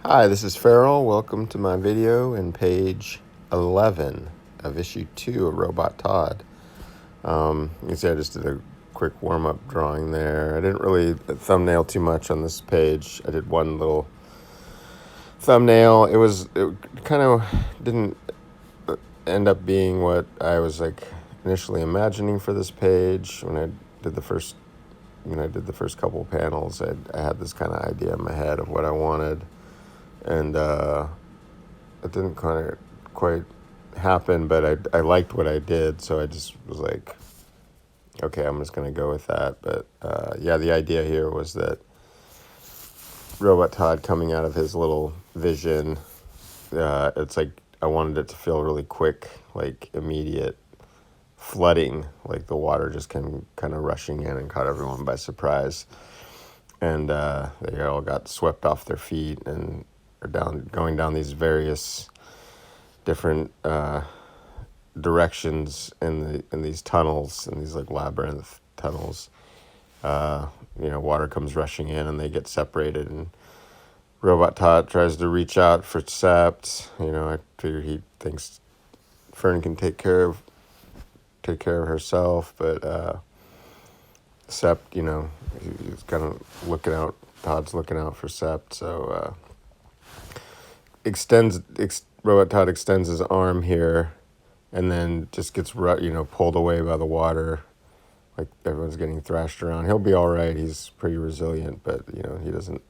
Hi, this is Farrell. Welcome to my video in page 11 of issue 2 of Robot Todd. You can see I just did a quick warm-up drawing there. I didn't really thumbnail too much on this page. I did one little thumbnail. It kind of didn't end up being what I was initially imagining for this page. When I did the first couple panels, I had this kind of idea in my head of what I wanted. And it didn't kind of quite happen, but I liked what I did, so I just was like, okay, I'm just going to go with that. But yeah, the idea here was that Robot Todd coming out of his little vision, it's like I wanted it to feel really quick, like immediate flooding, like the water just came kind of rushing in and caught everyone by surprise. And they all got swept off their feet and are going down these various different directions in these tunnels, in these like labyrinth tunnels. Water comes rushing in and they get separated, and Robot Todd tries to reach out for Sept. I figure he thinks Fern can take care of herself, but Sept, he's kind of looking out. Todd's looking out for Sept, so Robot Todd extends his arm here, and then just gets pulled away by the water, like everyone's getting thrashed around. He'll be all right. He's pretty resilient, but he doesn't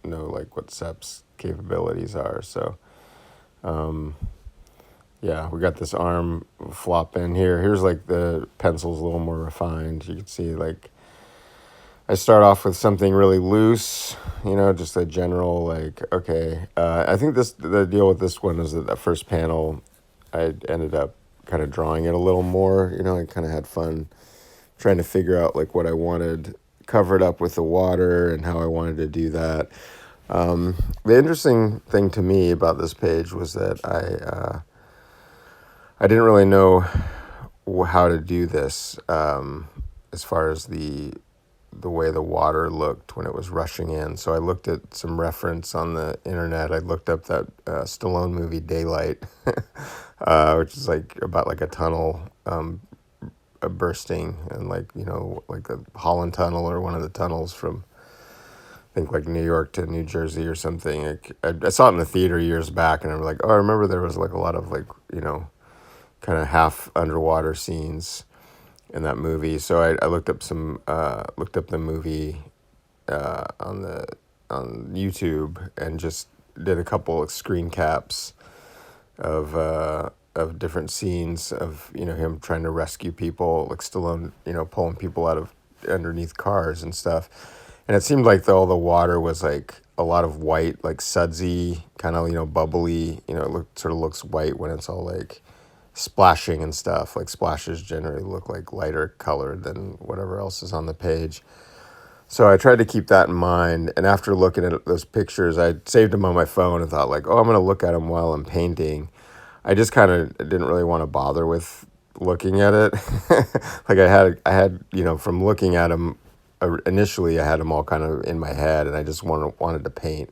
know like what Sept's capabilities are. So, yeah, we got this arm flop in here. Here's like the pencil's a little more refined. You can see like I start off with something really loose, just a general, okay. I think the deal with this one is that the first panel, I ended up kind of drawing it a little more. I kind of had fun trying to figure out like what I wanted covered up with the water and how I wanted to do that. The interesting thing to me about this page was that I didn't really know how to do this as far as the way the water looked when it was rushing in. So I looked at some reference on the internet. I looked up that Stallone movie Daylight, which is like about like a tunnel bursting, and like the Holland Tunnel, or one of the tunnels from I think like New York to New Jersey or something. I saw it in the theater years back, and I'm like, oh, I remember there was like a lot of kind of half underwater scenes in that movie. So I looked up the movie on YouTube and just did a couple of screen caps of different scenes of him trying to rescue people, like Stallone pulling people out of underneath cars and stuff. And it seemed like all the water was like a lot of white, like sudsy, kind of bubbly. It sort of looks white when it's all like splashing and stuff. Like splashes generally look like lighter colored than whatever else is on the page. So I tried to keep that in mind. And after looking at those pictures, I saved them on my phone and thought like, oh, I'm going to look at them while I'm painting. I just kind of didn't really want to bother with looking at it. Like I had, from looking at them initially, I had them all kind of in my head, and I just wanted to paint.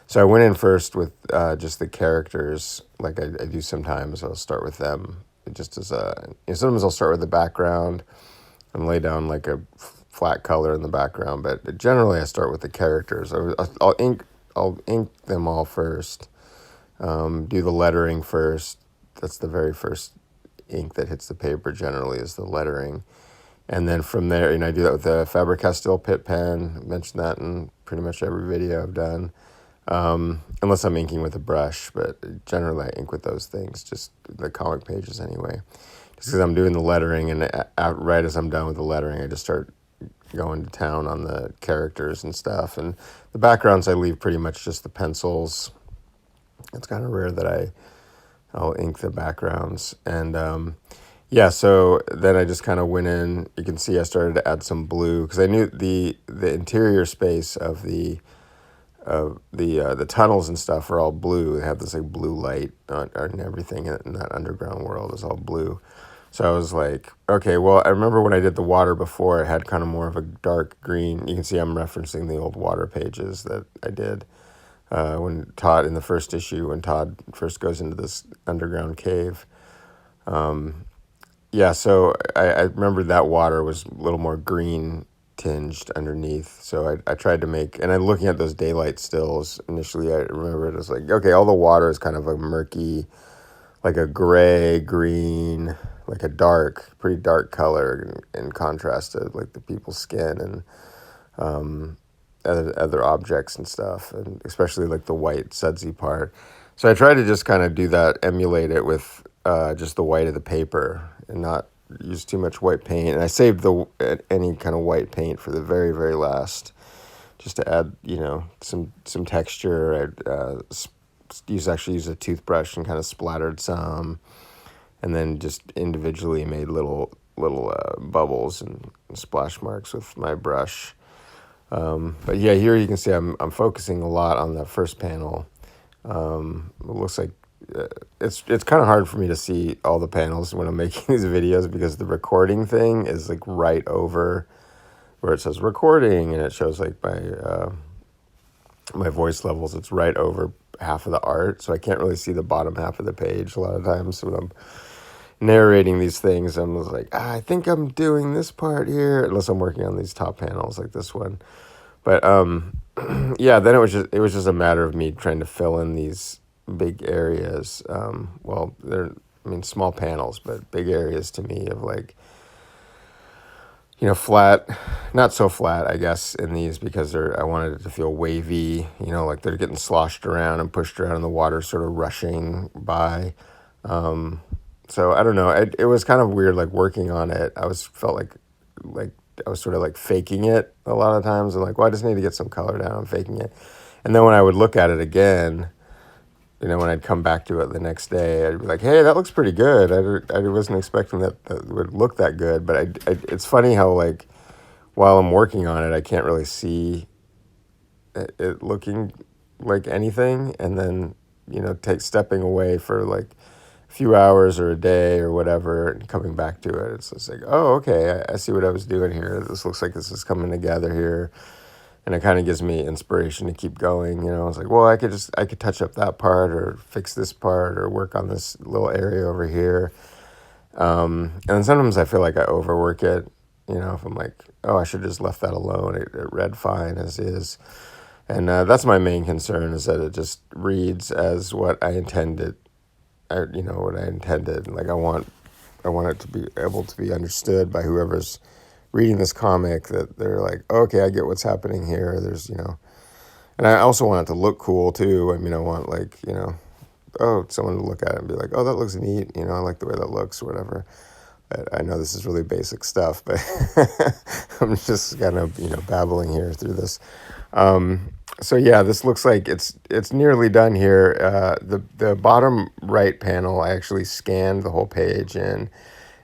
So I went in first with just the characters, like I do sometimes. I'll start with them just as sometimes I'll start with the background and lay down like a flat color in the background. But generally, I start with the characters. I'll ink them all first. Do the lettering first. That's the very first ink that hits the paper. Generally, is the lettering, and then from there, I do that with the Faber Castell Pitt pen. I mentioned that in pretty much every video I've done. Unless I'm inking with a brush, but generally I ink with those things, just the comic pages anyway. Just because I'm doing the lettering, and right as I'm done with the lettering, I just start going to town on the characters and stuff. And the backgrounds I leave pretty much just the pencils. It's kind of rare that I'll ink the backgrounds. And yeah, so then I just kind of went in. You can see I started to add some blue because I knew the interior space of the tunnels and stuff are all blue. They have this like blue light and everything in that underground world is all blue. So I was like, okay, well, I remember when I did the water before, it had kind of more of a dark green. You can see I'm referencing the old water pages that I did. when Todd, in the first issue, when Todd first goes into this underground cave. Yeah, so I remember that water was a little more green tinged underneath. So I tried to make, and I'm looking at those daylight stills. Initially, I remember it was like, okay, all the water is kind of a murky, like a gray, green, like a dark, pretty dark color in contrast to like the people's skin and other objects and stuff, and especially like the white sudsy part. So I tried to just kind of do that, emulate it with just the white of the paper and not use too much white paint. And I saved any kind of white paint for the very, very last, just to add, some texture. I actually used a toothbrush and kind of splattered some, and then just individually made little bubbles and splash marks with my brush. But yeah, here you can see I'm focusing a lot on that first panel. It looks like it's kind of hard for me to see all the panels when I'm making these videos because the recording thing is like right over where it says recording, and it shows like my voice levels. It's right over half of the art, so I can't really see the bottom half of the page a lot of times when I'm narrating these things. I'm just like, I think I'm doing this part here, unless I'm working on these top panels like this one. But yeah, then it was just a matter of me trying to fill in these big areas. Well, small panels, but big areas to me of like, flat, not so flat, I guess, in these, because I wanted it to feel wavy, like they're getting sloshed around and pushed around and the water sort of rushing by. So I don't know. It was kind of weird, like working on it. Felt like I was sort of like faking it a lot of times. I'm like, well, I just need to get some color down. I'm faking it. And then when I would look at it again, when I'd come back to it the next day, I'd be like, hey, that looks pretty good. I wasn't expecting that would look that good. But it's funny how, like, while I'm working on it, I can't really see it looking like anything. And then, stepping away for like a few hours or a day or whatever and coming back to it, it's just like, oh, okay, I see what I was doing here. This looks like this is coming together here. And it kind of gives me inspiration to keep going. I was like, well, I could touch up that part or fix this part or work on this little area over here. And then sometimes I feel like I overwork it. If I'm like, oh, I should have just left that alone. It read fine as is. And that's my main concern, is that it just reads as what I intended. What I intended. Like I want it to be able to be understood by whoever's reading this comic, that they're like, okay, I get what's happening here. There's, and I also want it to look cool too. I want like, someone to look at it and be like, oh, that looks neat. I like the way that looks or whatever. But I know this is really basic stuff, but I'm just kind of, babbling here through this. So yeah, this looks like it's nearly done here. The bottom right panel, I actually scanned the whole page in,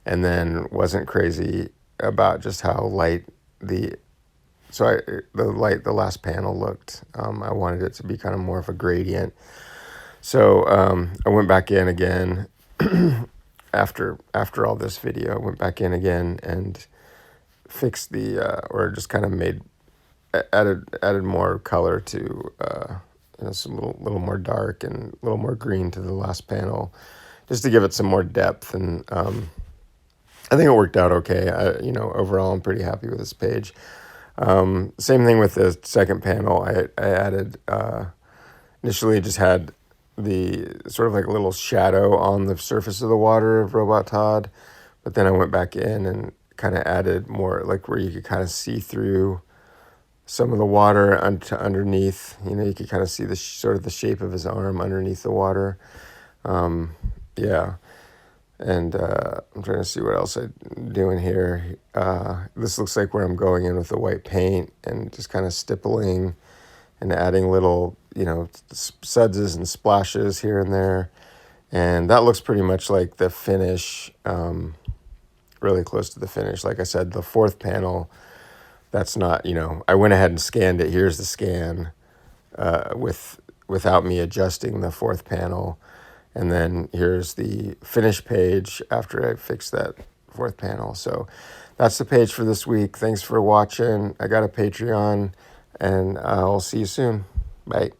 and then wasn't crazy about just how light the last panel looked. I wanted it to be kind of more of a gradient. So I went back in again after all this video. I went back in again and fixed or just kind of added more color to some little more dark and a little more green to the last panel, just to give it some more depth. And I think it worked out okay. Overall, I'm pretty happy with this page. Same thing with the second panel. I added, initially just had the sort of like a little shadow on the surface of the water of Robot Todd, but then I went back in and kind of added more, like where you could kind of see through some of the water underneath. You could kind of see the sort of the shape of his arm underneath the water. Yeah. And I'm trying to see what else I'm doing here. This looks like where I'm going in with the white paint and just kind of stippling and adding little, suds and splashes here and there. And that looks pretty much like the finish, really close to the finish. Like I said, the fourth panel, that's not, I went ahead and scanned it. Here's the scan without me adjusting the fourth panel. And then here's the finish page after I fixed that fourth panel. So that's the page for this week. Thanks for watching. I got a Patreon, and I'll see you soon. Bye.